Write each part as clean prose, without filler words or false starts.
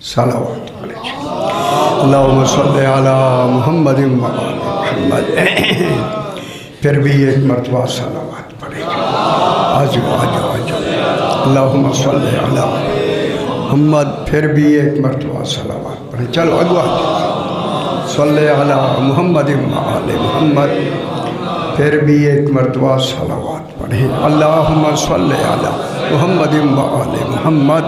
सलावत पढ़े। अल्लाहुम्मा सल्ली अला मुहम्मद व आले मुहम्मद। फिर भी एक मरतबा सलावत पढ़े। आज अल्लाहुम्मा सल्ली अला मुहम्मद। फिर भी एक मरतबा सलावत पढ़े। चलो अगवा सल्ली अला मुहम्मद व आले मुहम्मद। फिर भी एक मरतबा सलावत पढ़े। अल्लाहुम्मा सल्ली अला मुहम्मद व आले मुहम्मद।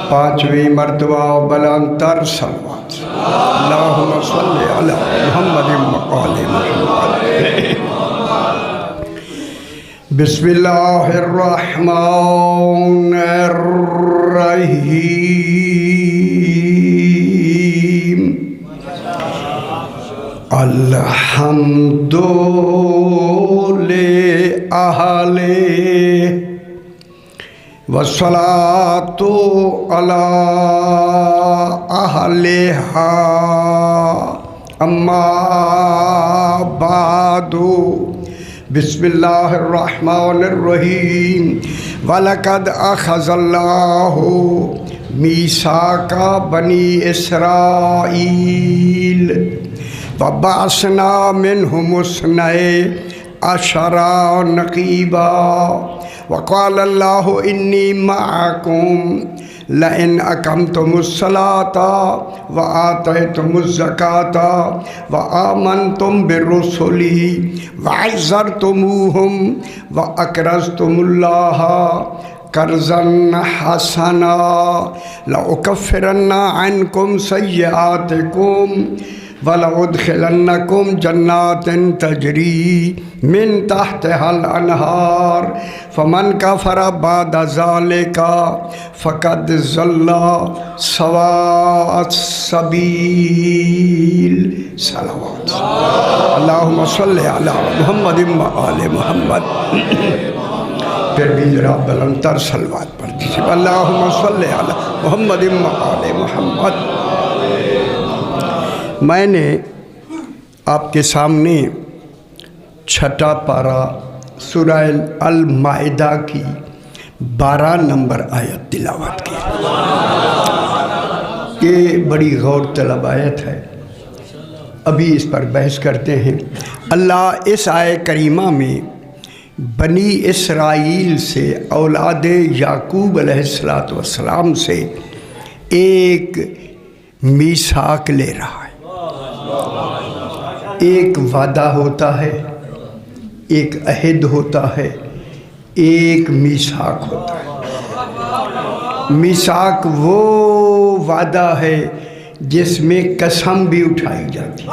पाँचवीं मरतबा बुलंदतर सलावत। अल्लाहुम्मा सल्ली अला मुहम्मद व आले मुहम्मद। बिस्मिल्लाहिर्रहमानिर्रहीम। अल्हम्दुलिल्लाहि अहले वस्सलातु अला अहलिहा अम्मा बादु। बिस्मिल्लाहिर्रहमानिर्रहीम। वलक़द अख़ज़ल्लाहु मीसाका बनी इसराईल वबअसना मिनहुमुस्नै अशरा नक़ीबा वक़ाल अल्लाहु इन्नी मअकुम लइन अक़मतुमुस्सलाता व आतयतुमुज़्ज़काता व आमनतुम बिर्रुसुली व अज़्ज़रतुमूहुम व अक़रज़तुमुल्लाह कर्ज़न हसना लउकफ़िरन्ना अन्कुम सय्यआतिकुम वलउदखिलन्नकुम जन्नातिन तजरी मिन तहतिहल अनहार फमन कफ़रा बाद ज़ालिका फ़क़द ज़ल्ला सवाअस सबील। सलावत। अल्लाहुम्मा सल्ली अला मुहम्मद व आले मुहम्मद। फिर भी जरा बुलंदतर सलावत पढ़ दीजिए। अल्लाहुम्मा सल्ली अला मुहम्मद व आले मुहम्मद। मैंने आपके सामने छठा पारा सूरह अल माइदा की 12 नंबर आयत तिलावत की। ये बड़ी गौर तलब आयत है, अभी इस पर बहस करते हैं। अल्लाह इस आयत करीमा में बनी इसराइल से औलाद याकूब अलैहिस्सलाम से एक मीसाक ले रहा है। एक वादा होता है, एक अहद होता है, एक मीसाक होता है। मीसाक वो वादा है जिसमें कसम भी उठाई जाती है।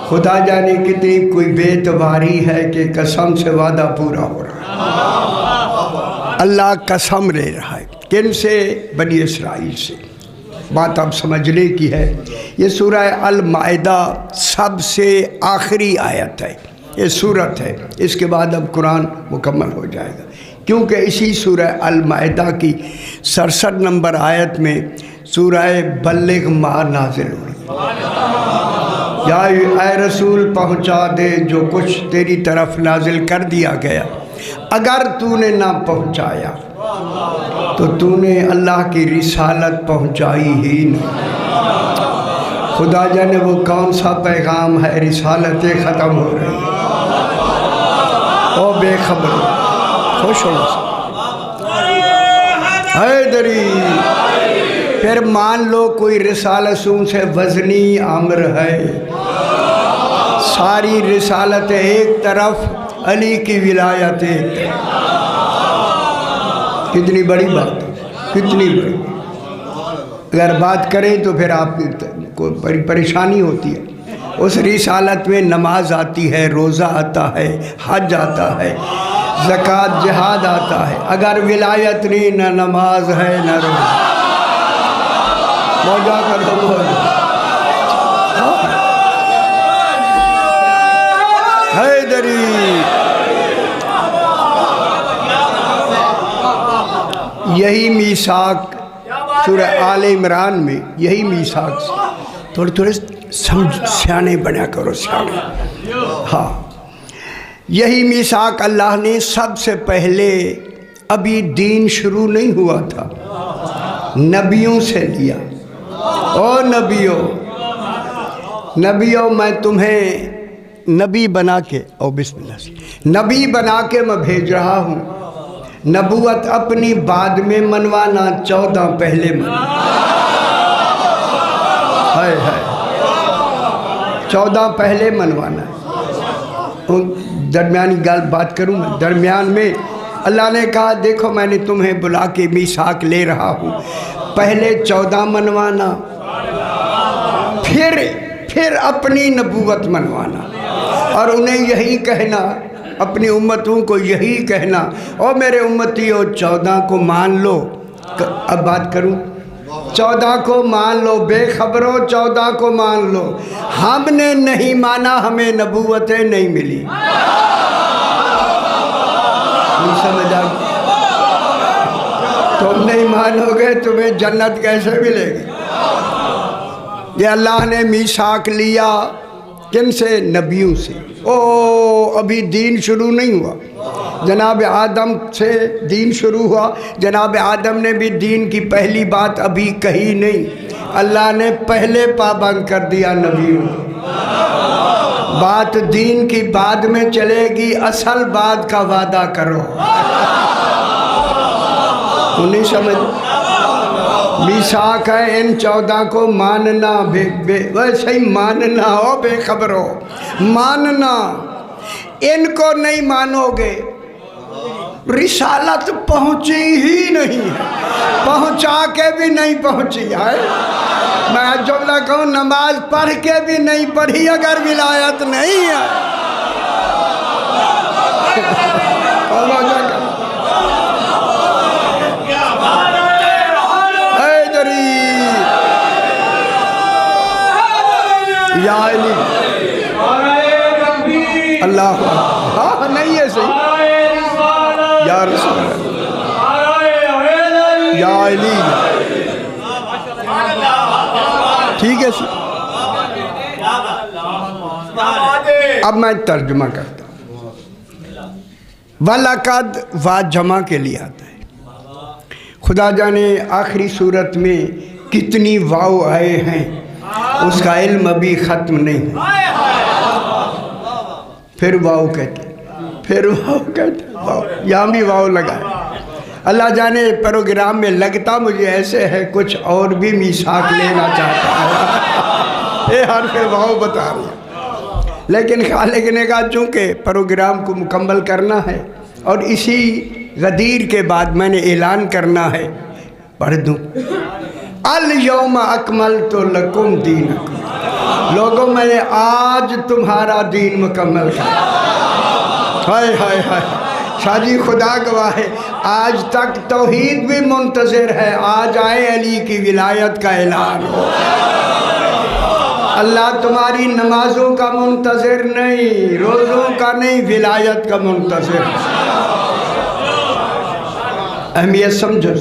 खुदा जाने कितनी कोई बेतवारी है कि कसम से वादा पूरा हो रहा है। अल्लाह कसम ले रहा है। किन से? बनी इसराइल से। बात आप समझने की है। ये सूरह अल माइदा सबसे आखिरी आयत है, ये सूरत है। इसके बाद अब कुरान मुकम्मल हो जाएगा, क्योंकि इसी सूरह अल माइदा की 67 नंबर आयत में सूरह बल्लिग मा नाजिल हुई। या ऐ रसूल पहुँचा दे जो कुछ तेरी तरफ नाजिल कर दिया गया। अगर तूने ना पहुँचाया तो तूने अल्लाह की रिसालत पहुँचाई ही नहीं। खुदा जाने वो कौन सा पैगाम है, रिसालतें ख़त्म हो रही है। ओ बेखबर खुश हो हैदरी। फिर मान लो कोई रिसालतों से वज़नी आमर है, सारी रिसालत एक तरफ, अली की विलायत एक तरफ। कितनी बड़ी बात है, कितनी बड़ी। अगर बात करें तो फिर आपको परेशानी होती है। उस रिसालत में नमाज आती है, रोज़ा आता है, हज आता है, ज़कात जिहाद आता है। अगर विलायत नहीं, न नमाज है न रोज़ा। मौजा कर दो हैदरी। यही मीसाक सूरह आले इमरान में, यही मीसाक थोड़े थोड़े समझ सियाने बना करो, सियाने। हाँ, यही मीसाक अल्लाह ने सबसे पहले अभी दीन शुरू नहीं हुआ था, नबियों से लिया। ओ नबियों, नबियों मैं तुम्हें नबी बना के, ओ बिस्मिल्लाह से, नबी बना के मैं भेज रहा हूँ। नबूवत अपनी बाद में मनवाना, 14 पहले मनवाना। हाय हाय, 14 पहले मनवाना। दरमियानी बात करूँ मैं, दरमियान में अल्लाह ने कहा देखो मैंने तुम्हें बुला के मीसाक ले रहा हूँ, पहले 14 मनवाना, फिर अपनी नबूवत मनवाना, और उन्हें यही कहना, अपनी उम्मतों को यही कहना, और मेरे उम्मतियों 14 को मान लो। अब बात करूं, 14 को मान लो, बेखबरों 14 को मान लो। हमने नहीं माना, हमें नबूवतें नहीं मिली। नहीं समझ आ? तुम नहीं मानोगे तुम्हें जन्नत कैसे मिलेगी? ये अल्लाह ने मीसाक लिया किन से? नबियों से। ओ अभी दीन शुरू नहीं हुआ, जनाब आदम से दीन शुरू हुआ। जनाब आदम ने भी दीन की पहली बात अभी कही नहीं, अल्लाह ने पहले पाबंद कर दिया नबियों को। बात दीन की बाद में चलेगी, असल बात का वादा करो। तो नहीं समझ? मीसाक है इन 14 को मानना, वैसे ही मानना हो, बेखबरो मानना। इनको नहीं मानोगे, रिसालत पहुंची ही नहीं है, पहुंचा के भी नहीं पहुंची है। मैं जुमला कहूँ, नमाज पढ़ के भी नहीं पढ़ी अगर विलायत नहीं है। या अली अल्लाह, हाँ नहीं है सही, या रसूल या अली, ठीक है सर। अब मैं तर्जुमा करता हूँ। वलकद वा जमा के लिए आता है। खुदा जाने आखिरी सूरत में कितनी वाव आए हैं, उसका इल्म अभी ख़त्म नहीं है। फिर वाव कहते, फिर वाव कहते, वाव यहाँ भी वाव लगा है। अल्लाह जाने प्रोग्राम में लगता मुझे ऐसे है कुछ और भी मीसाक लेना चाहता है। ये हर फिर वाव बता रहा, लेकिन खालिक ने कहा चूँकि प्रोग्राम को मुकम्मल करना है और इसी गदीर के बाद मैंने ऐलान करना है, पढ़ दूँ। अल यौम अकमलतु लकुम दीनकुम, लोगों मैंने आज तुम्हारा दीन मुकम्मल किया। हाय हाय हाय, शाजी खुदा गवाह है, आज तक तौहीद भी मुंतज़िर है, आज आए अली की विलायत का ऐलान हो। अल्लाह तुम्हारी नमाजों का मुंतज़िर नहीं, रोज़ों का नहीं, विलायत का मुंतज़िर। अहमियत समझो।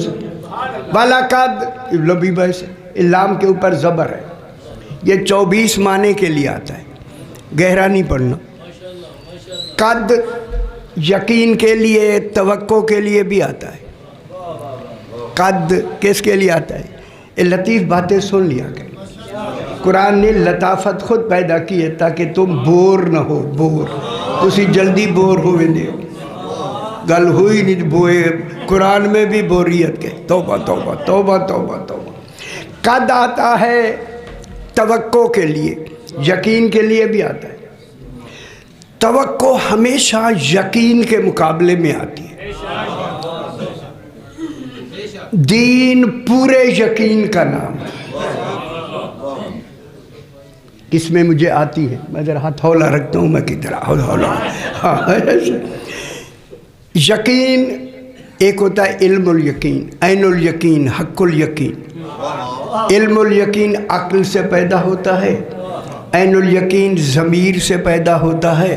वलकद लबी बस इल्लाम के ऊपर ज़बर है, ये 24 माने के लिए आता है, गहरा नहीं पढ़ना। कद यकीन के लिए, तवक्को के लिए भी आता है। कद किसके लिए आता है? ये लतीफ़ बातें सुन लिया कर। कुरान ने लताफत खुद पैदा की है ताकि तुम बोर न हो। बोर तुसी जल्दी बोर हो वेंदे हो, गल हुई नहीं बोए। कुरान में भी बोरियत के, तौबा तौबा तौबा तौबा तौबा। कद आता है तवक्को के लिए, यकीन के लिए भी आता है। तवक्को हमेशा यकीन के मुकाबले में आती है। दीन पूरे यकीन का नाम है। किसमें मुझे आती है, मैं जरा हथौला रखता हूँ, मैं किधर हथौला। हाँ, यकीन एक होता है इल्मुल यकीन, ऐनुल यकीन, हक्कुल यकीन। इल्मुल यकीन अक्ल से पैदा होता है, ऐनुल यकीन ज़मीर से पैदा होता है,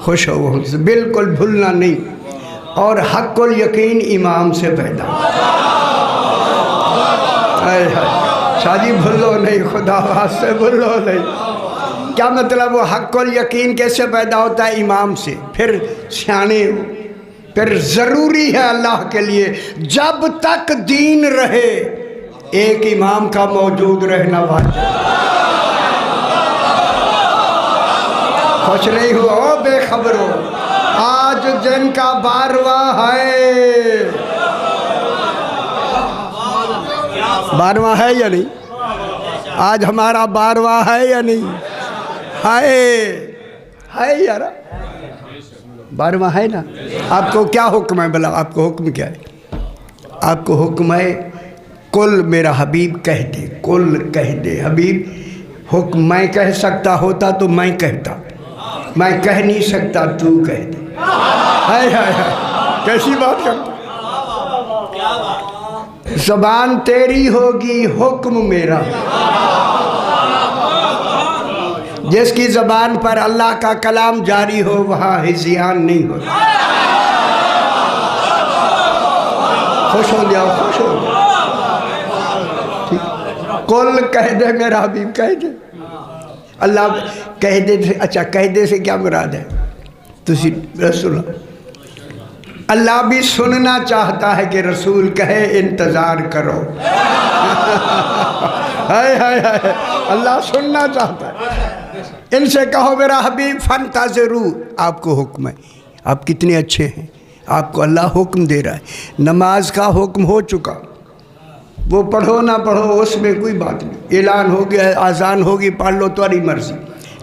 खुश हो से, बिल्कुल भूलना नहीं। और हक्कुल यकीन इमाम से पैदा होता है। शादी भूलो नहीं, खुदा वास्ते भूलो नहीं। क्या मतलब? वो हक्कुल यकीन कैसे पैदा होता है? इमाम से, फिर सियाने हो, फिर ज़रूरी है अल्लाह के लिए जब तक दीन रहे एक इमाम का मौजूद रहना वाजिब। खुश नहीं हुआ ओ बेखबरो, आज जिनका 12वां है, 12वां है या नहीं? आज हमारा 12वां है या नहीं? है यार, 12वां है ना। आपको क्या हुक्म है? भला आपको हुक्म क्या है? आपको हुक्म है कुल मेरा हबीब कह दे, कुल कह दे हबीब। हुक्म मैं कह सकता होता तो मैं कहता, मैं कह नहीं सकता, तू कह दे। हाय कैसी बात करता। ज़बान तेरी होगी हुक्म मेरा। जिसकी ज़बान पर अल्लाह का कलाम जारी हो वहाँ हिज़ियान नहीं हो। खुश हो जाओ, खुश हो जाओ। कुल कह दे मेरा हबीब कह दे। अल्लाह कह दे से, अच्छा कह दे से क्या मुराद है? तुसी रसूल, अल्लाह भी सुनना चाहता है कि रसूल कहे इंतज़ार करो। हाय हाय हाय, अल्लाह सुनना चाहता है। इनसे कहो मेरा हबीब फंताज़िरू, आपको हुक्म है। आप कितने अच्छे हैं, आपको अल्लाह हुक्म दे रहा है। नमाज का हुक्म हो चुका, वो पढ़ो ना पढ़ो उसमें कोई बात नहीं, ऐलान हो गया, आज़ान होगी, पढ़ लो तुम्हारी मर्ज़ी।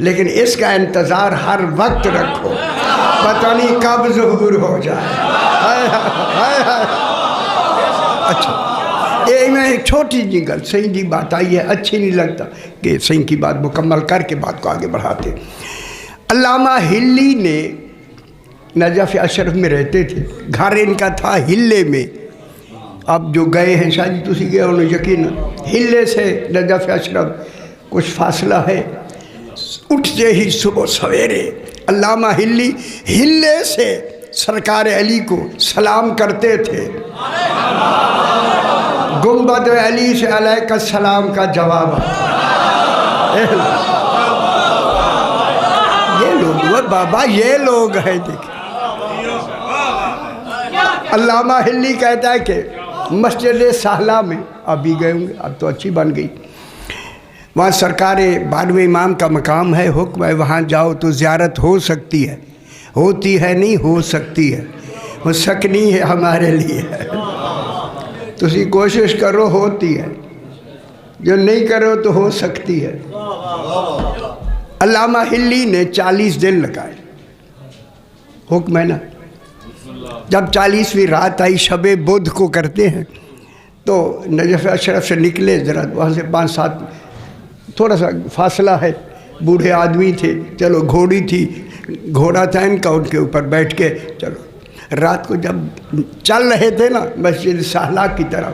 लेकिन इसका इंतज़ार हर वक्त रखो, पता नहीं कब ज़हूर हो जाए। हाय हाय हाय। अच्छा ये में एक छोटी जी गल सही जी बात आई है, अच्छी नहीं लगता कि सही की बात मुकम्मल करके बात को आगे बढ़ाते। अल्लामा हिल्ली ने नजफ़ अशरफ में रहते थे, घर इनका था हिल्ले में। अब जो गए हैं शायद तुसी गए उन्हें यकीन, हिल्ले से नजफ़ अशरफ कुछ फासला है। उठते ही सुबह सवेरे अल्लामा हिल्ली हिल्ले से सरकार अली को सलाम करते थे। गुंबद अली से अलैका सलाम का जवाब। ये लोग वो बाबा, ये लोग हैं। देखिए अल्लामा हिल्ली कहता है कि मस्जिद साहला में अभी गए होंगे, अब तो अच्छी बन गई, वहाँ सरकार 12वें इमाम का मकाम है, हुक्म है वहाँ जाओ तो ज़ियारत हो सकती है, होती है नहीं हो सकती है, वो सकनी है हमारे लिए। तुसी कोशिश करो होती है, जो नहीं करो तो हो सकती है। अल्लामा हिल्ली ने 40 दिन लगाए, हुक्म है ना। जब 40वीं रात आई, शबे बुध को करते हैं, तो नजफ़ अशरफ से निकले, ज़रा वहाँ से 5-7 थोड़ा सा फासला है, बूढ़े आदमी थे, चलो घोड़ी थी, घोड़ा था इनका, उनके ऊपर बैठ के चलो। रात को जब चल रहे थे ना मस्जिद साहला की तरफ,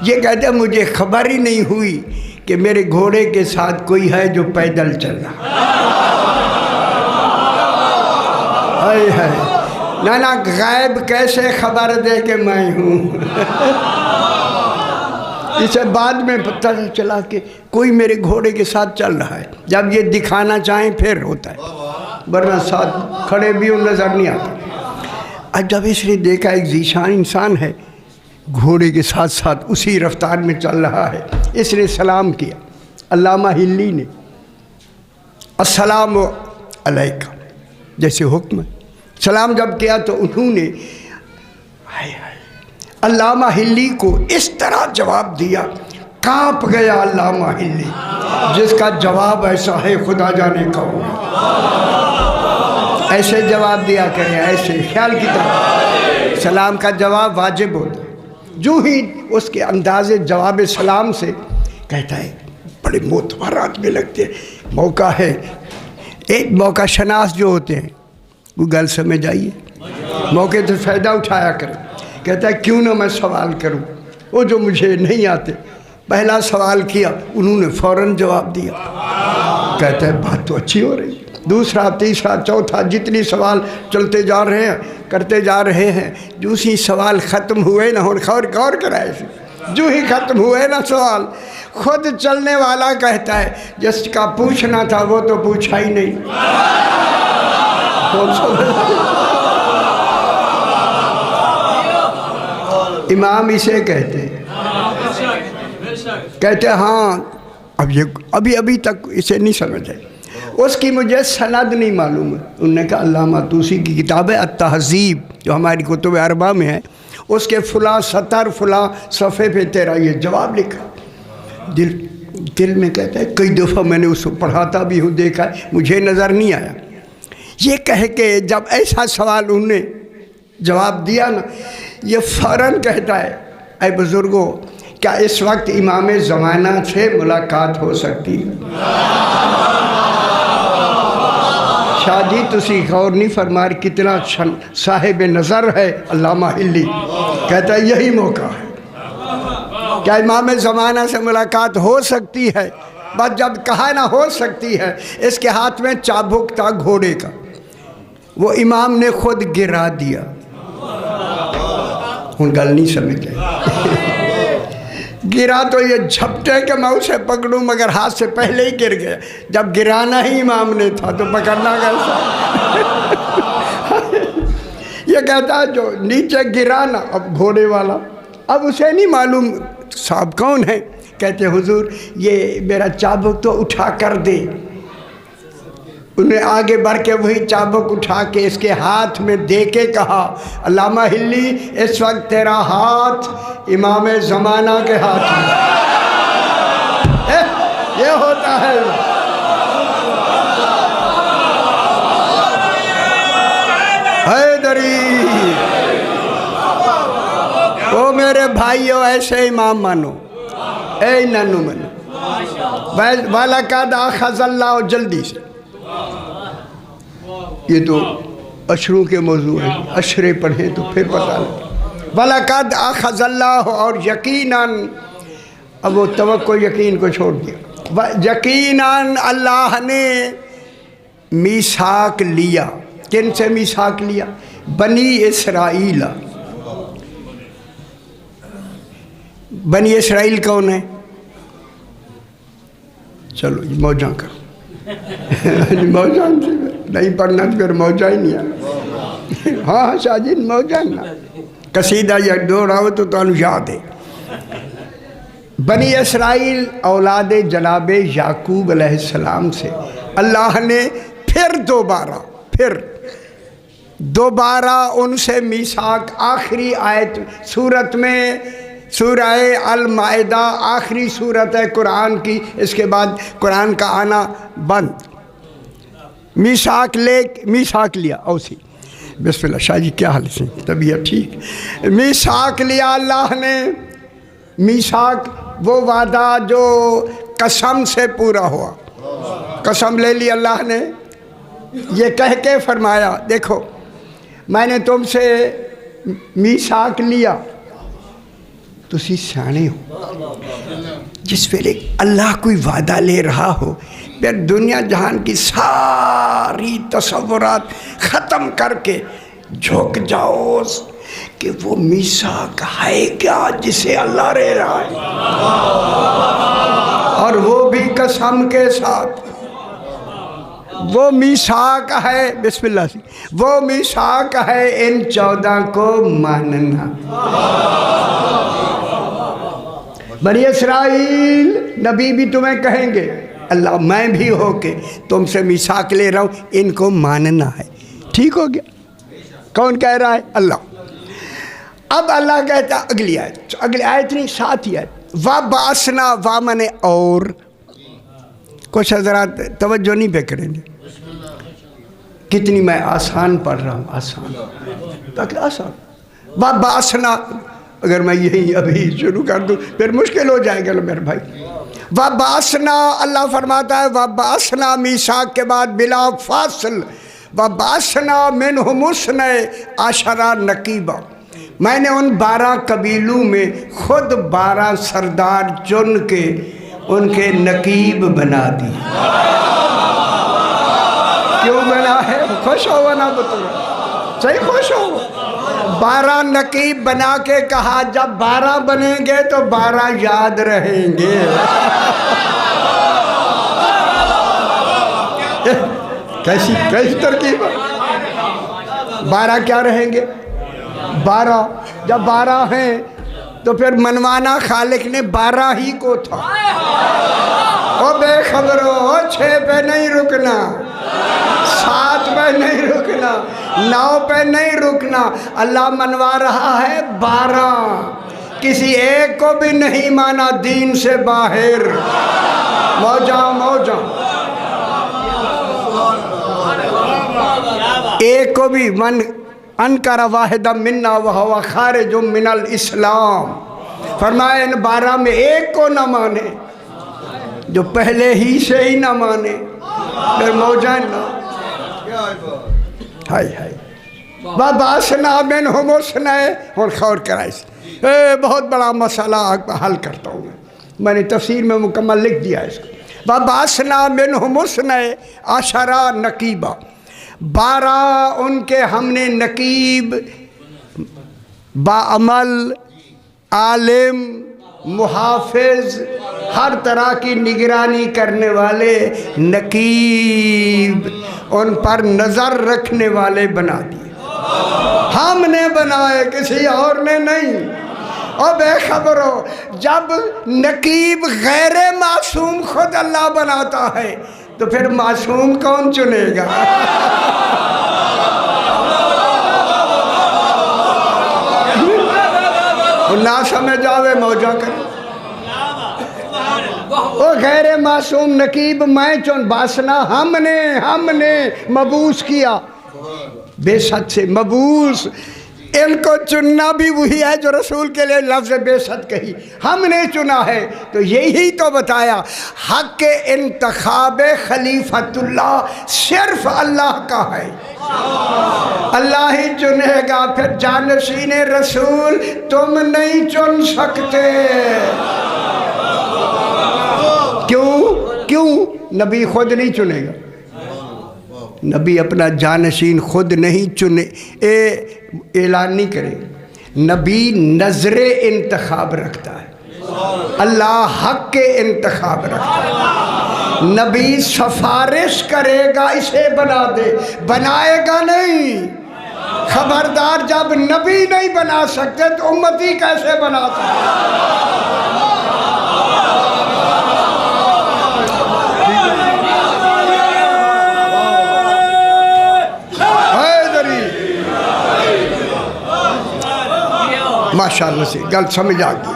ये कहते मुझे खबर ही नहीं हुई कि मेरे घोड़े के साथ कोई है जो पैदल चल रहा। हाय हाय, ना गायब कैसे खबर दे कि मैं हूँ। इसे बाद में पता चला कि कोई मेरे घोड़े के साथ चल रहा है। जब ये दिखाना चाहें फिर होता है, वरना साथ खड़े भी नज़र नहीं आता। अब जब इसने देखा एक ज़ीशान इंसान है, घोड़े के साथ साथ उसी रफ्तार में चल रहा है, इसने सलाम किया। अल्लामा हिल्ली ने अस्सलाम अलैका जैसे हुक्म, सलाम जब किया तो उन्होंने अल्लामा हिल्ली को इस तरह जवाब दिया, कांप गया अल्लामा हिल्ली। जिसका जवाब ऐसा है खुदा जाने कौन। ऐसे जवाब दिया करें, ऐसे ख्याल की तरह। सलाम का जवाब वाजिब होता है। जो ही उसके अंदाज़े जवाब सलाम से कहता है, बड़े मोतबर आदमी लगते हैं, मौका है। एक मौका शनास जो होते हैं वो गल समझ आइए, मौके से फ़ायदा उठाया करें। कहता है क्यों ना मैं सवाल करूं, वो जो मुझे नहीं आते। पहला सवाल किया, उन्होंने फ़ौरन जवाब दिया। कहता है बात तो अच्छी हो रही। दूसरा, तीसरा, चौथा, जितनी सवाल चलते जा रहे हैं, करते जा रहे हैं, जो ही सवाल ख़त्म हुए ना, और गौर कराए, जो ही ख़त्म हुए ना सवाल, खुद चलने वाला कहता है जिसका पूछना था वो तो पूछा ही नहीं। इमाम इसे कहते हैं। कहते हाँ, अब ये अभी तक इसे नहीं समझ है। उसकी मुझे सनद नहीं मालूम है। उन्होंने कहा अल्लामा तूसी की किताब है अत-तहज़ीब, जो हमारी कुतुब अरबा में है, उसके फुला सतर फुला सफ़े पे तेरा ये जवाब लिखा। दिल में कहता है कई दफ़ा मैंने उसको पढ़ाता भी हूँ, देखा है, मुझे नज़र नहीं आया। ये कह के जब ऐसा सवाल उन्होंने जवाब दिया ना, ये फ़ौरन कहता है ऐ बुज़ुर्गों, क्या इस वक्त इमाम ज़माना से मुलाकात हो सकती है? शाह जी तुसी गौर नहीं फरमा, कितना साहिब नज़र है अल्लामा हिल्ली। कहता है यही मौका है। क्या इमाम ज़माना से मुलाकात हो सकती है? बस जब कहा ना हो सकती है, इसके हाथ में चाबुक था घोड़े का, वो इमाम ने खुद गिरा दिया। उन गल नहीं समझ गए। गिरा तो ये झपटे के मैं उसे पकड़ूं, मगर हाथ से पहले ही गिर गया। जब गिराना ही इमाम ने था तो पकड़ना कैसा? ये कहता है जो नीचे गिराना, अब घोड़े वाला, अब उसे नहीं मालूम साहब कौन है। कहते हुजूर ये मेरा चाबुक तो उठा कर दे। उन्हें आगे बढ़ के वही चाबुक उठा के इसके हाथ में दे के कहा अल्लामा हिल्ली, इस वक्त तेरा हाथ इमाम ज़माना के हाथ में। ये होता है। हैदरी, ओ मेरे भाइयों, ऐसे इमाम मानो, ऐ नन्नू मनो वाला का दाखल्ला, जल्दी से। ये तो अशरों के मौजू है, अशरे पढ़ें तो फिर पता लगे। वलक़द अख़ज़ल्लाहु, और यकीनन, अब वो तवक्को यकीन को छोड़ दिया। यकीनन अल्लाह ने मीसाक लिया। किन से मीसाक लिया? बनी इसराइल। बनी इसराइल कौन है? चलो जी मौजा करो। मौजा नहीं पढ़ना तो फिर मौजा ही नहीं आना। हाँ शाजिद मौजा ना कसीदा या दोहराओ तो तुहानू याद है। बनी इसराइल औलाद जनाब याकूब अलैहिस्सलाम से अल्लाह ने फिर दोबारा उनसे मीसाक, आखिरी आयत सूरत में, सूरह अल-माइदा आखिरी सूरत है कुरान की, इसके बाद कुरान का आना बंद। मीसाक लिया। औसी बिस्मिल्लाह। शाह जी क्या हाल है? तबीयत ठीक? मीसाक लिया अल्लाह ने। मीसाक वो वादा जो कसम से पूरा हुआ। कसम ले ली अल्लाह ने, ये कह के फरमाया देखो मैंने तुमसे मीसाक लिया, तुसी सियाने हो। जिस वेले अल्लाह कोई वादा ले रहा हो, फिर दुनिया जहान की सारी तसव्वुरात ख़त्म करके झुक जाओ कि वो मीसाक है क्या जिसे अल्लाह ले रहा है, और वो भी कसम के साथ। वो मीसाक है, बिस्मिल्लाह से, वो मीसाक है इन 14 को मानना। बनी इसराइल नबी भी तुम्हें कहेंगे अल्लाह मैं भी होके तुमसे मीसाक ले रहा हूँ, इनको मानना है। ठीक हो गया? कौन कह रहा है? अल्लाह। अब अल्लाह कहता अगली आयत नहीं, साथ ही आयत, वा बासना, वा मने और। कुछ हज़रात तवज्जो नहीं पे करेंगे, कितनी मैं आसान पढ़ रहा हूँ, आसान। वा बासना, अगर मैं यही अभी शुरू कर दूँ फिर मुश्किल हो जाएगा ना मेरे भाई। वबासना, अल्लाह फरमाता है वबासना, मीसाक के बाद बिला फासिल, वबासना मिनहुमुस्ने आशरा नकीबा, मैंने उन 12 कबीलों में खुद 12 सरदार चुन के उनके नकीब बना दी। क्यों बना है? खुश हो ना बता, सही खुश हो। 12 नकीब बना के कहा जब 12 बनेंगे तो 12 याद रहेंगे। कैसी तरकीब? 12 क्या रहेंगे? 12 जब 12 हैं तो फिर मनवाना खालिक ने 12 ही को था। ओ बेखबरो, 6 पे नहीं रुकना, 7 पे नहीं रुकना, 9 पे नहीं रुकना। अल्लाह मनवा रहा है 12। किसी एक को भी नहीं माना दीन से बाहर। मौजा मौजा, एक को भी मन अनकर वाहिदा मिन्ना वह खारिज मिनल इस्लाम। फरमाया इन 12 में एक को न माने जो पहले ही से ही ना माने, फिर मौजा ना। हाय हाय बाबासना बिन हुमसना और खौर कराइस। बहुत बड़ा मसला हल करता हूँ मैंने तफसीर में मुकम्मल लिख दिया इसको। बाबासना बिन हुमसना आशरा नकीबा, 12 उनके हमने नकीब, बाअमल, आलिम, मुहाफिज, हर तरह की निगरानी करने वाले नकीब, उन पर नज़र रखने वाले बना दिए। हमने बनाए, किसी और ने नहीं। और बेखबर हो, जब नकीब गैर मासूम खुद अल्लाह बनाता है तो फिर मासूम कौन चुनेगा? ना समझ आवे मौजा कर। ओ गैर मासूम नकीब मैं चुन, बासना हमने मबूस किया, बेशत से मबूस। इनको चुनना भी वही है जो रसूल के लिए लफ्ज़ बेशत कही, हमने चुना है। तो यही तो बताया हक के इंतखाब खलीफतुल्लाह सिर्फ अल्लाह का है, अल्लाह ही चुनेगा। फिर जानशीन रसूल तुम नहीं चुन सकते। क्यों? नबी खुद नहीं चुनेगा। नबी अपना जानशीन खुद नहीं चुने, ऐलान नहीं करे। नबी नजरे इंतखाब रखता है, अल्लाह हक के इंतखाब रखता है। नबी सिफारिश करेगा इसे बना दे, बनाएगा नहीं। खबरदार, जब नबी नहीं बना सकते तो उम्मती कैसे बना सकते? माशाअल्लाह से गल समझ आ गई।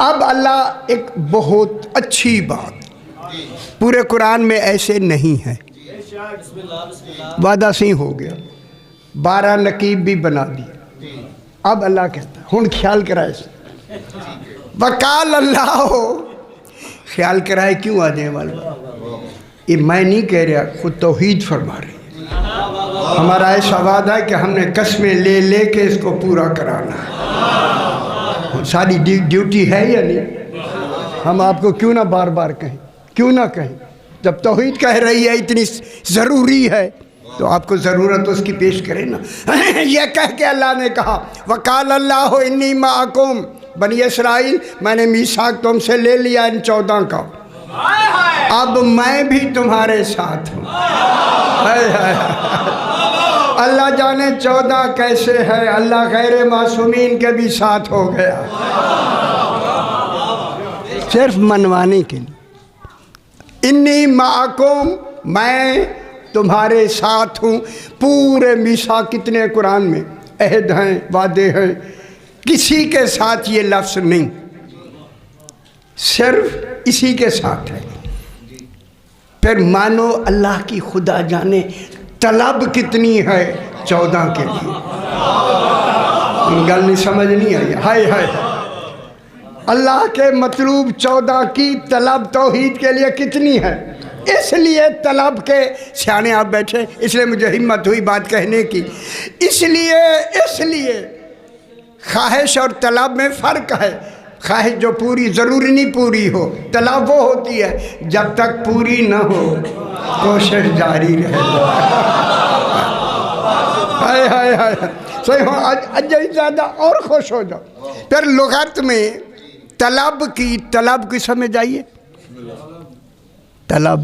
अब अल्लाह एक बहुत अच्छी बात, पूरे कुरान में ऐसे नहीं है, वादा सी हो गया, 12 नकीब भी बना दिए। अब अल्लाह कहता है हुन ख्याल कराए, वकाल अल्लाह हो, ख्याल कराए क्यों आ जाए वाला? ये मैं नहीं कह रहा, खुद तौहीद फरमा रही। हमारा ऐसा वादा है कि हमने कस्में ले लेके इसको पूरा कराना है। सारी ड्यूटी है या नहीं? हम आपको क्यों ना बार बार कहें, क्यों ना कहें? जब तौहीद कह रही है इतनी ज़रूरी है तो आपको ज़रूरत उसकी पेश करें ना। यह कह के अल्लाह ने कहा वकाल अल्लाह इन्नी माअकुम, बनी इसराइल मैंने मीसाक तुमसे ले लिया इन 14 का, अब मैं भी तुम्हारे साथ हूँ। अल्लाह जाने 14 कैसे है, अल्लाह गैर मासूमीन के भी साथ हो गया, सिर्फ मनवाने के लिए। इन्नी माअकुम, मैं तुम्हारे साथ हूँ। पूरे मीसा कितने कुरान में अहद हैं, वादे हैं, किसी के साथ ये लफ्ज़ नहीं, सिर्फ इसी के साथ है। फिर मानो अल्लाह की खुदा जाने तलब कितनी है 14 के लिए। गल नहीं समझ नहीं आई? हाय हाय, अल्लाह के मतलूब 14 की तलब तौहीद के लिए कितनी है। इसलिए तलब के सियाने आप बैठे, इसलिए मुझे हिम्मत हुई बात कहने की। इसलिए ख्वाहिश और तलब में फ़र्क है। ख्वाहिश जो पूरी ज़रूरी नहीं पूरी हो, तलब वो होती है जब तक पूरी न हो कोशिश जारी रहे। हाय हाय हाय, सही हो, आज ज़्यादा और खुश हो जाओ। फिर लुगत में तलब की समझ आइए। तलब,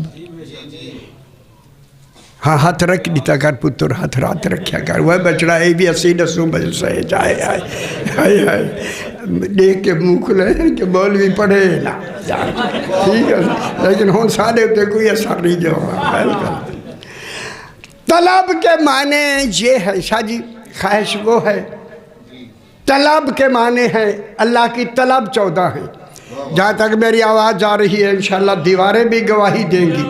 हाँ, हाथ रख दीता कर पुत्र, हाथ रख्या कर, वह बचड़ा ये भी 80 नसू बज सहे जाए। हाय हाय, देख के मुँह खुले कि मौलवी पढ़े ना, ठीक है, लेकिन हम सारे पे कोई असर नहीं जो बिल्कुल। तलब के माने ये है शाह जी, ख्वाहिश वो है। तलब के माने हैं अल्लाह की तलब 14 है। जहाँ तक मेरी आवाज़ जा रही है इंशाअल्लाह दीवारें भी गवाही देंगी।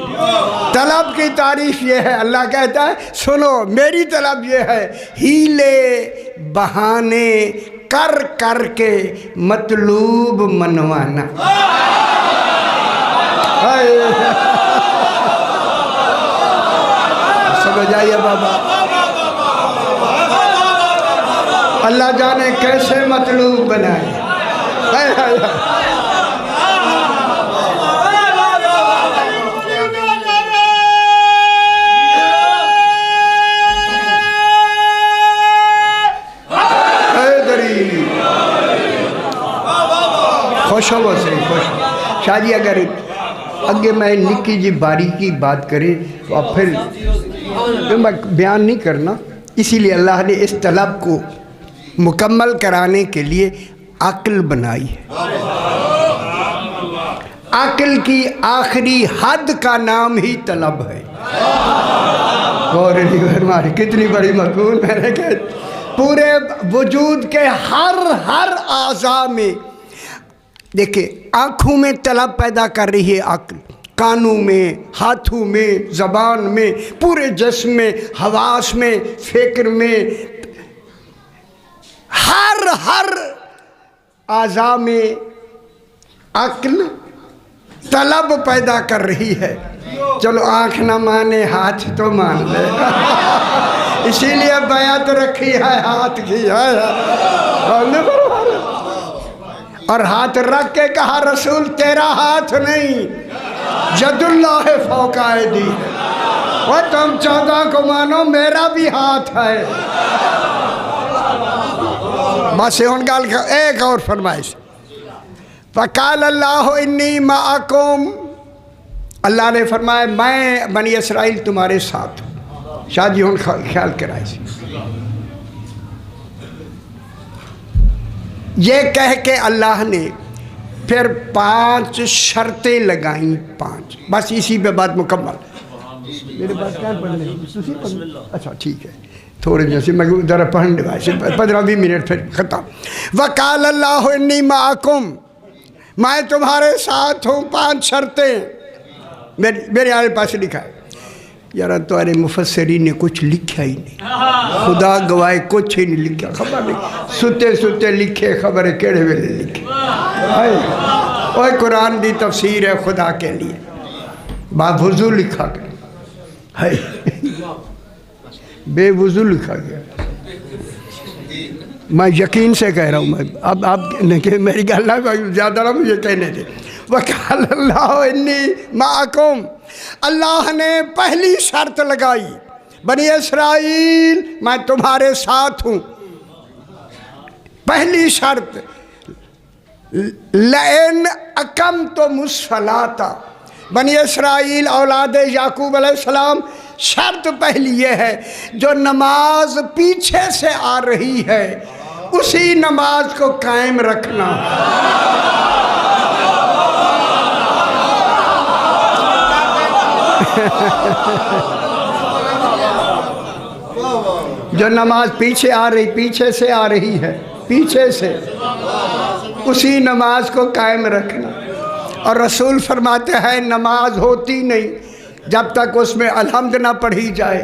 तलब की तारीफ़ ये है, अल्लाह कहता है सुनो मेरी तलब ये है, हीले बहाने कर कर के मतलूब मनवाना। समझ आइए बाबा, अल्लाह जाने कैसे मतलूब बनाए। खुश हो से खुश शाह जी। अगर अगे मैं निक्की जी बारीकी बात करें तो अब फिर मैं बयान नहीं करना, इसीलिए अल्लाह ने इस तलब को मुकम्मल कराने के लिए अक्ल बनाई है। अक्ल की आखिरी हद का नाम ही तलब है। और हमारी कितनी बड़ी मकून, मैंने कहा पूरे वजूद के हर आज़ा में देखिए, आँखों में तलब पैदा कर रही है अक्ल, कानों में, हाथों में, ज़बान में, पूरे जिस्म में, हवास में, फिक्र में, हर आज़ा में अक्ल तलब पैदा कर रही है। चलो आँख ना माने हाथ तो मान ले इसीलिए बयात रखी है हाथ की है। और हाथ रख के कहा रसूल तेरा हाथ नहीं यदुल्लाह फौकायदी है, वो तुम 14 को मानो मेरा भी हाथ है। बस उन गाल का एक और फरमाइश, फ़क़ाल अल्लाह इन्नी माअकुम, अल्लाह ने फरमाया मैं बनी इसराइल तुम्हारे साथ हूँ। शाह जी उन ख्याल कराए ये कह के अल्लाह ने फिर 5 शर्तें लगाई, 5, बस इसी पे बात मुकम्मल। मेरे पास क्या पढ़ने, अच्छा ठीक है, थोड़े जैसे मैं ज़रा पढ़ने वाले 15-20 मिनट फिर ख़त्म। वक़ाल अल्लाह इन्नी माअकुम, मैं तुम्हारे साथ हूँ, 5 शर्तें मेरे आगे पास लिखा है। यार तुम्हारे मुफस्सिरीन ने कुछ लिखा ही नहीं, खुदा गवाए कुछ ही नहीं लिखा, खबर नहीं सुते सुते लिखे, खबर है केड़े वेले लिखे। और कुरान की तफसीर है खुदा के लिए, बावजू लिखा गया है, बेवजू लिखा गया। मैं यकीन से कह रहा हूँ, मैं अब आप मेरी गल ज़्यादा ना मुझे कहने दे। वक़ाल अल्लाह इन्नी माअकुम, अल्लाह ने पहली शर्त लगाई, बनी इसराइल मैं तुम्हारे साथ हूँ। पहली शर्त लैन अकम तो मुस्सलाता, बनी इसराइल औलाद याकूब अलैहिस्सलाम, शर्त पहली ये है जो नमाज पीछे से आ रही है उसी नमाज को कायम रखना। जो नमाज पीछे आ रही, पीछे से आ रही है, पीछे से, उसी नमाज को कायम रखना। और रसूल फरमाते हैं नमाज होती नहीं जब तक उसमें अलहम्द ना पढ़ी जाए,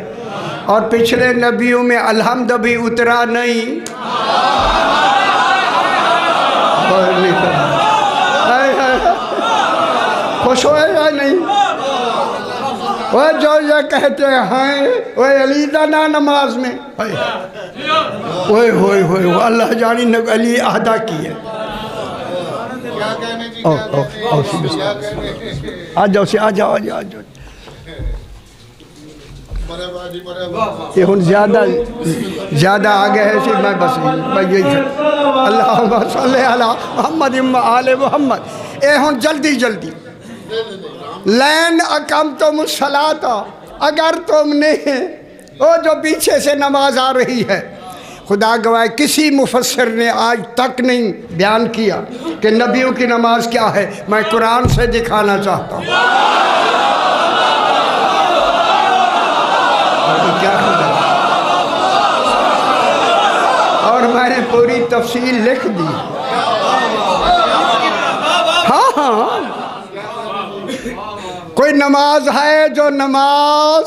और पिछले नबियों में अलहम्द भी उतरा नहीं। खुश हो या नहीं? वो जो ये कहते हैं वो अलीदा ना नमाज में, ओए होए होए, अल्लाह जानी न अली अदा की है। आ जाओ से, आ जाओ, आ जाओ, आ जाओ। ये हुन ज़्यादा आगे है सी, मैं बस मैं यही अल्लाहुम्मा सल्ली अला मुहम्मद व आले मुहम्मद। ए हुन जल्दी जल्दी लैन अकम तो मुसलाता, अगर तुमने वो जो पीछे से नमाज आ रही है खुदा गवाह किसी मुफस्सिर ने आज तक नहीं बयान किया कि नबियों की नमाज क्या है। मैं कुरान से दिखाना चाहता हूँ। क्या और मैंने पूरी तफसील लिख दी। हाँ हाँ, कोई नमाज है जो नमाज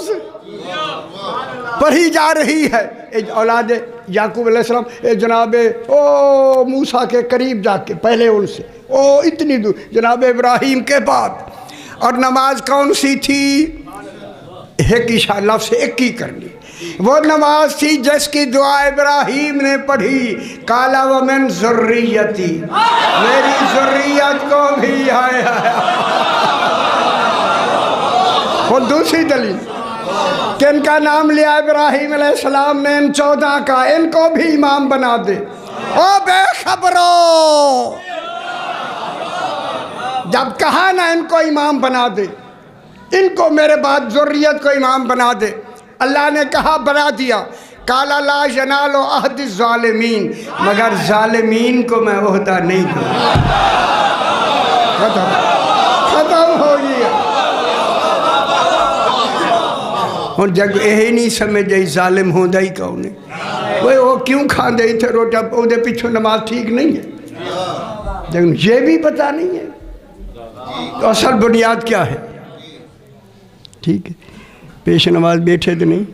पढ़ी जा रही है, औलाद याकूब अलैहिस्सलाम जनाब ओ मूसा के करीब जाके पहले उनसे ओ इतनी दूर जनाब इब्राहीम के बाद, और नमाज कौन सी थी? एक इशारा से एक ही करनी। वो नमाज थी जिसकी दुआ इब्राहीम ने पढ़ी, काला व मिन ज़ुर्रियती, मेरी ज़ुर्रियत को भी आए। वो दूसरी दलील किनका नाम लिया इब्राहीम अलैहिस्सलाम ने? इन 14 का, इनको भी इमाम बना दे। ओ बेखबरो, जब कहा ना इनको इमाम बना दे, इनको मेरे बाद ज़ुर्रियत को इमाम बना दे, अल्लाह ने कहा बना दिया। काला ला यनालो अहद ज़ालिमीन, मगर ज़ालिमीन को मैं ओहदा नहीं दूँगा। खत्म हो गया। और जग यही नहीं समझ आई जालिम होता ही कौन है। वो क्यों खा दे थे रोटा, वो पिछू नमाज ठीक नहीं है। जब ये भी पता नहीं है तो असल बुनियाद क्या है। ठीक है, पेश नमाज बैठे तो नहीं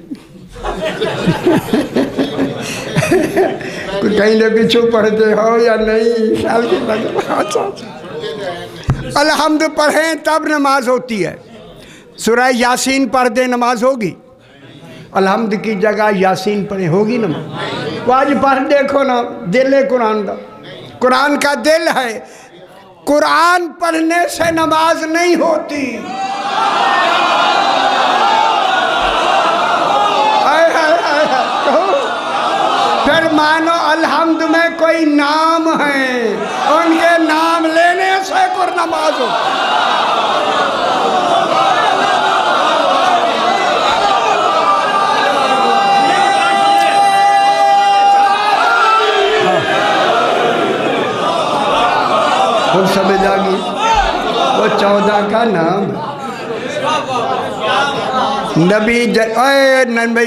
कुछ कहीं ने पीछू पढ़ते हो या नहीं, ख्याल अलहम्द पढ़ें तब नमाज होती है। सूरह यासीन पढ़ दे नमाज होगी? अलहम्द की जगह यासीन पढ़े होगी नमाज? वो आज पढ़ देखो ना, दिल है कुरान का, कुरान का दिल है। कुरान पढ़ने से नमाज नहीं होती। फिर मानो अलहम्द में कोई नाम है, उनके नाम लेने से कुर नमाज हो। और समझ आ गई, वो 14 का नाम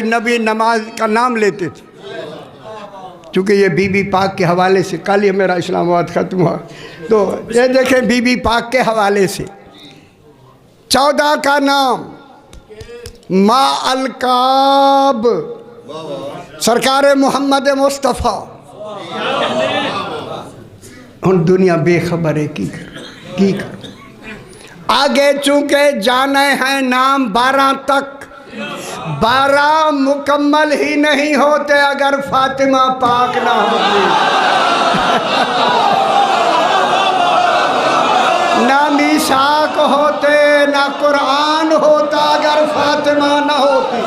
नबी नमाज का नाम लेते थे। चूँकि ये बीबी पाक के हवाले से, कल ही मेरा इस्लामाबाद ख़त्म हुआ, तो ये देखें बीबी पाक के हवाले से 14 का नाम मा अलकाब सरकार मोहम्मद मुस्तफ़ा। उन दुनिया बेखबर है की कर। आगे चूँकि जाने हैं नाम 12 तक, 12 मुकम्मल ही नहीं होते अगर फातिमा पाक ना होती। ना मीसाक होते, ना कुरान होता अगर फातिमा ना होती,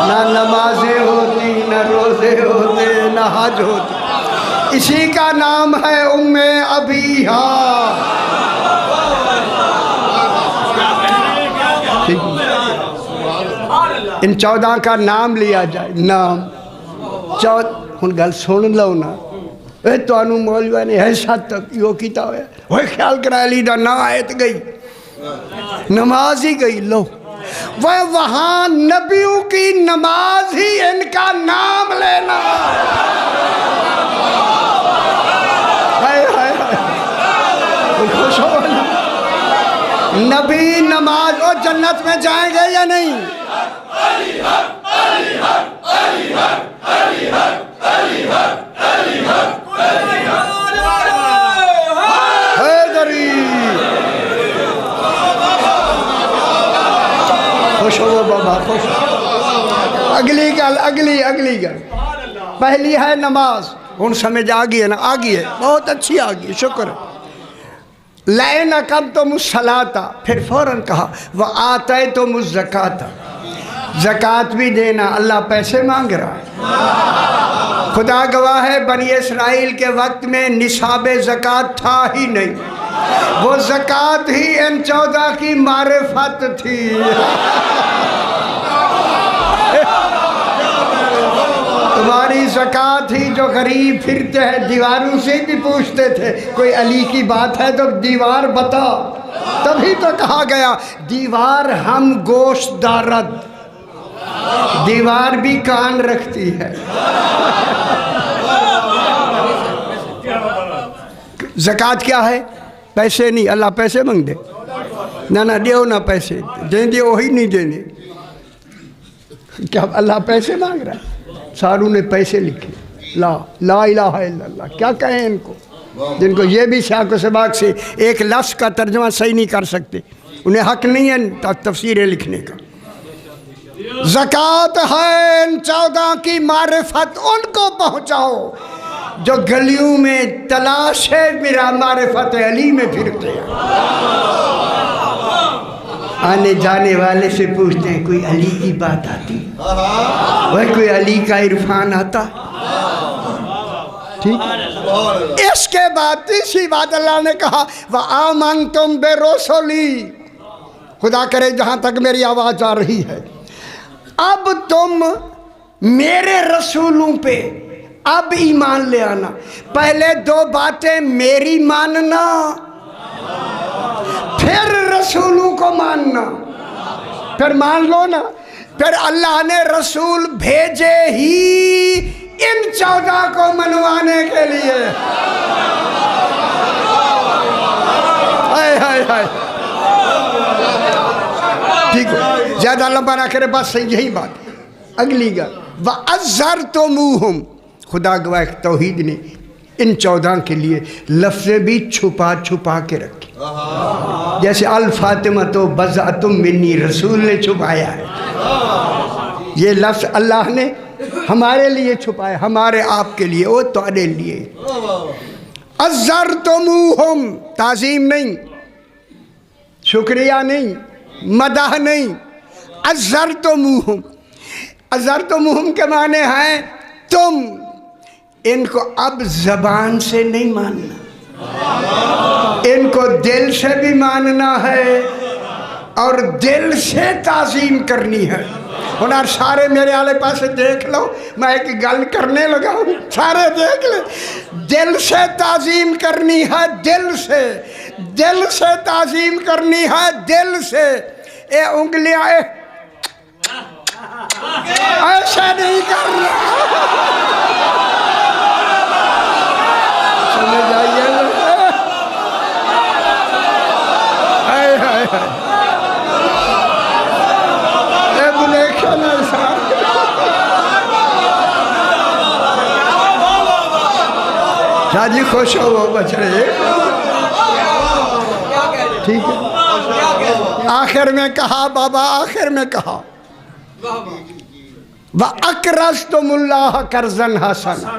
ना नमाजें होती, ना रोज़े होते, ना हज होती। इसी का नाम है उम्मे अबीहा। इन 14 का नाम लिया जाए। नाम हुन गल सुन लो ना, तू मौलवा ने ऐसा तक यो किया हो, ख्याल करा ली ना आयत गई, नमाज ही गई। लो वह वहाँ नबियों की नमाज ही इनका नाम लेना। खुश हो ना, नबी नमाज और जन्नत में जाएंगे या नहीं? खुश हो बाबा, खुश। अगली गल पहली है नमाज। उन समझ आ गई है ना? आ गई है, बहुत अच्छी आ गई, शुक्र है। लैन कब तो मुसलाता, फिर फ़ौरन कहा वह आते तो मुझ ज़काता, ज़कात भी देना। अल्लाह पैसे मांग रहा है। खुदा गवाह है, बनी इसराइल के वक्त में निसाब ज़कात था ही नहीं। वो ज़कात ही इन 14 की मारिफत थी। तुम्हारी ज़कात ही जो गरीब फिरते हैं दीवारों से भी पूछते थे कोई अली की बात है तो दीवार बता। तभी तो कहा गया दीवार हम गोश्त दारद, दीवार भी कान रखती है। ज़कात क्या है? पैसे नहीं, अल्लाह पैसे मांग दे ना दे ना पैसे दे दे वही नहीं देने। क्या अल्लाह पैसे मांग रहा है? सारू ने पैसे लिखे, ला इलाहा इल्लल्लाह। क्या कहें इनको, जिनको ये भी शाक़ सबाक से एक लफ्ज़ का तर्जुमा सही नहीं कर सकते, उन्हें हक नहीं है तफसीरें लिखने का। ज़कात है इन 14 की मारिफत उनको पहुँचाओ जो गलियों में तलाश है मेरा मारिफत अली में फिरते हैं। आने जाने वाले से पूछते हैं कोई अली की बात आती, वह कोई अली का इरफान आता। ठीक। इसके बाद तीसरी बात अल्लाह ने कहा वह आमन तुम बेरोसली, खुदा करे जहाँ तक मेरी आवाज़ आ रही है, अब तुम मेरे रसूलों पे अब ईमान ले आना। पहले 2 बातें मेरी मानना, फिर रसूलों को मानना, फिर मान लो ना। फिर अल्लाह ने रसूल भेजे ही इन 14 को मनवाने के लिए। हाय हाय हाय, ठीक हो, ज्यादा लंबा ना करे, बस यही बात। अगली गा वअज़्ज़र तो मुँहम, खुदा गवाह तौहीद ने इन 14 के लिए लफ्ज़ भी छुपा छुपा के रखी। जैसे अल फातिमा तो बज़ा तुम मिन्नी, रसूल ने छुपाया है। ये लफ्ज़ अल्लाह ने हमारे लिए छुपाया, हमारे आपके लिए, वो तुम्हारे लिए। अज़्ज़र तो मुँहम, ताज़ीम नहीं, शुक्रिया नहीं, मदह नहीं, अज़्ज़र तो मुँहम। अज़्ज़र तो मुँहम के माने हैं तुम इनको अब ज़बान से नहीं मानना, इनको दिल से भी मानना है और दिल से ताज़ीम करनी है। और सारे मेरे आले पास देख लो, मैं एक गल करने लगा हूँ, सारे देख ले। दिल से ताज़ीम करनी है, दिल से ताज़ीम करनी है, दिल से। ये उंगलियाँ ऐसा नहीं करना, समझ आइए। हाय हाय हाय, शादी खुश हो वो बछड़े। ठीक है, आखिर में कहा बाबा, आखिर में कहा व अक़रज़्तुमुल्लाह कर्ज़न हसना,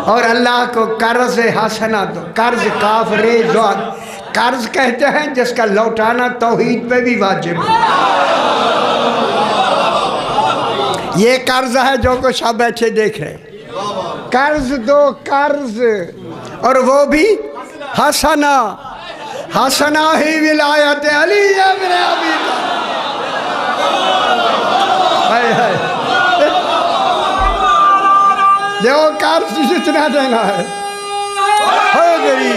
और अल्लाह को कर्ज हसना दो। कर्ज काफ रे ज़ाद, कर्ज कहते हैं जिसका लौटाना तौहीद पे भी वाजिब है। ये कर्ज है जो कुछ आप बैठे देख रहे, कर्ज दो, कर्ज, और वो भी हसना। हसना ही विलायत अली इब्न अबी तालिब। देखो कर्ज जितना देना है हो गई,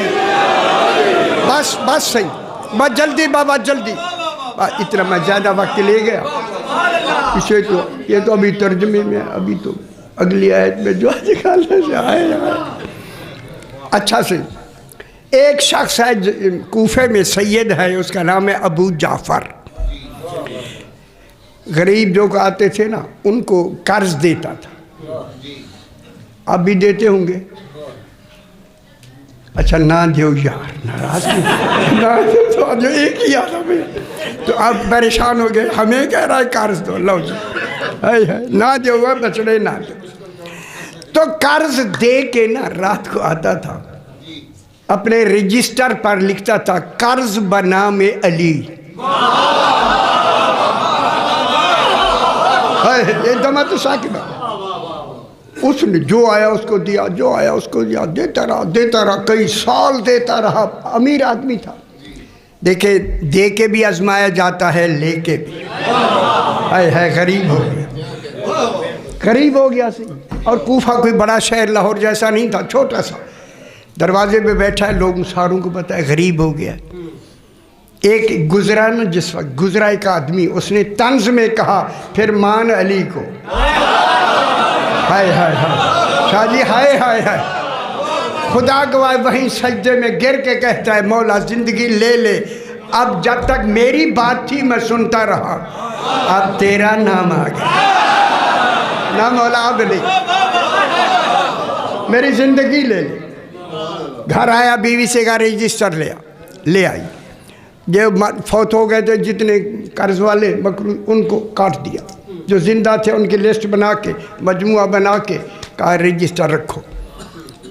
बस सही, बस जल्दी बाबा जल्दी। इतना मैं ज़्यादा वक्त ले गया इसे, तो ये तो अभी तर्जुमे में, अभी तो अगली आयत में जो निकालने से आए। अच्छा से एक शख्स है कूफे में, सैयद है, उसका नाम है अबू जाफ़र। गरीब जो आते थे ना उनको कर्ज देता था, अब भी देते होंगे। अच्छा ना दो यार, नाराज ना दो, तो जो एक ही आता भाई, तो आप परेशान हो गए, हमें कह रहा है कर्ज दो, लो जी है ना दो, वह बचड़े ना दो। तो कर्ज दे के ना रात को आता था, अपने रजिस्टर पर लिखता था कर्ज बनाम अली। एकदम तो साकिब, उसने जो आया उसको दिया, जो आया उसको दिया, देता रहा, कई साल देता रहा। अमीर आदमी था। देखे दे के भी आजमाया जाता है, लेके भी। है गरीब हो गया, गरीब हो गया सही। और कूफा कोई बड़ा शहर लाहौर जैसा नहीं था, छोटा सा। दरवाजे पे बैठा है, लोग सारों को पता है गरीब हो गया। एक गुजरा ना, जिस वक्त गुजरा एक आदमी, उसने तंज में कहा फिर मान अली को, हाय हाय हाय शाहजी, हाय हाय हाय। खुदा गवाह वहीं सजदे में गिर के कहता है मौला ज़िंदगी ले ले, अब जब तक मेरी बात थी मैं सुनता रहा, अब तेरा नाम आ गया ना मौला, अब ले मेरी ज़िंदगी ले ले। घर आया, बीवी से कहा रजिस्टर ले आई। ये फौत हो गए थे जितने कर्ज वाले मकरूज, उनको काट दिया। जो जिंदा थे उनकी लिस्ट बना के, मजमुआ बना के कहा रजिस्टर रखो।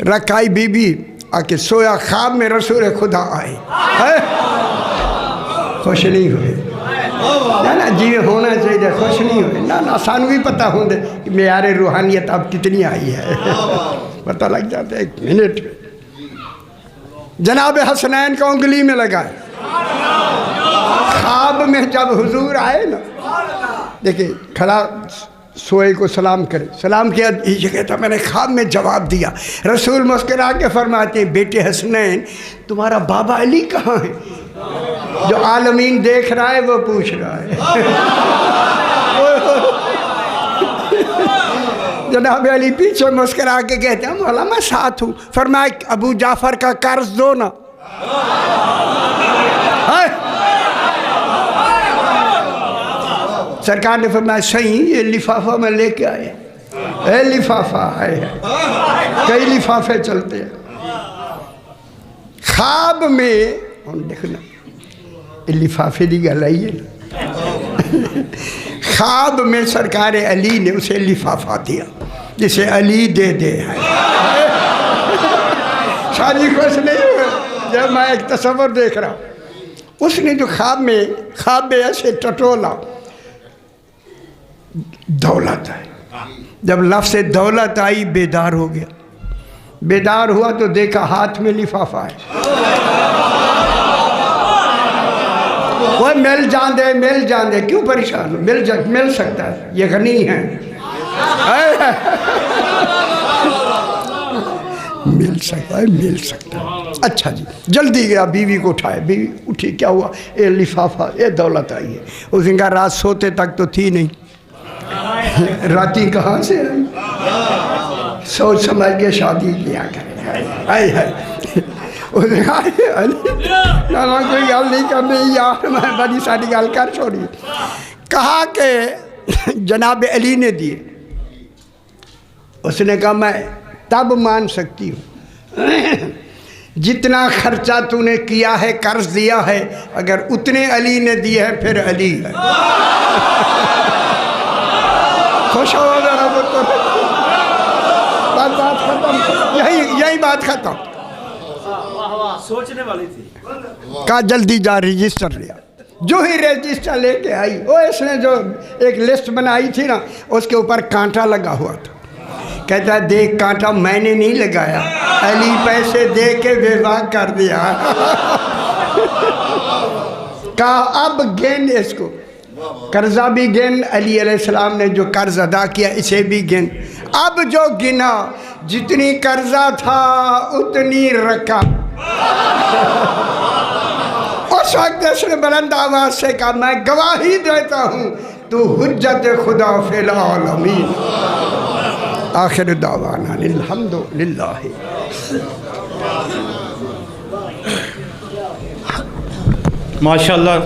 रखाई, बीबी आके सोया, ख्वाब में रसूल खुदा आए, खुश नहीं हुए ना, ना जी होना चाहिए, खुश नहीं हुए ना, ना सानू भी पता होंगे कि मेयारे रूहानियत अब कितनी आई है पता लग जाता है 1 मिनट में। जनाब हसनैन को उंगली में लगाए, ख्वाब में जब हुजूर आए ना, देखिए खड़ा सोए को सलाम करे, सलाम किया, ये कहता मैंने ख्वाब में जवाब दिया। रसूल मुस्कुरा के फरमाते बेटे हसनैन तुम्हारा बाबा अली कहाँ है? जो आलमीन देख रहा है वो पूछ रहा है जनाब अली पीछे मुस्कुरा के कहते हैं मौला मैं साथ हूँ। फरमाया अबू जाफर का कर्ज दो ना। सरकार ने फरमाया सही, ये लिफाफा में लेके आए, लिफाफा है, कई लिफाफे चलते हैं। ख्वाब में देखना लिफाफे की गल आई है ना ख्वाब में सरकार अली ने उसे लिफाफा दिया जिसे अली दे दे है शादी खुश नहीं हुए। जब मैं एक तस्वर देख रहा, उसने जो ख्वाब में ऐसे टटोला, दौलत है। जब लफ्ज़ से दौलत आई बेदार हो गया। बेदार हुआ तो देखा हाथ में लिफाफा है। वो मिल जान दे क्यों परेशान हो, मिल सकता है, ये गनी है मिल सकता है। अच्छा जी, जल्दी गया, बीवी को उठाया, बीवी उठी, क्या हुआ? ये लिफाफा, ये दौलत आई है। उसने कहा रात सोते तक तो थी नहीं, राती कहाँ से आई? सोच समझ के शादी किया कर। आए ना कोई गल नहीं करनी यार, मैं बड़ी सारी गल कर छोड़ी। कहा कि जनाब अली ने दिए। उसने कहा मैं तब मान सकती हूँ जितना खर्चा तूने किया है, कर्ज दिया है, अगर उतने अली ने दिए है फिर अली है। खुश हो जरा, बात खत्म, यही बात खत्म। सोचने वाली थी। कहा जल्दी जा रजिस्टर लिया। जो ही रजिस्टर लेके आई, वो इसने जो एक लिस्ट बनाई थी ना, उसके ऊपर कांटा लगा हुआ था। कहता देख कांटा मैंने नहीं लगाया, अली पैसे दे के विवाह कर दिया। कहा अब गिन इसको, कर्जा भी गिन, अली अलैहिस्सलाम ने जो कर्ज अदा किया इसे भी गिन। अब जो गिना, जितनी कर्जा था उतनी रकम। उस वक्त उसने बुलंद आवाज से कहा मैं गवाही देता हूँ तू हुज्जत खुदा फिल आलमीन। आखिर दावाना अल्हम्दुलिल्लाह। माशाअल्लाह।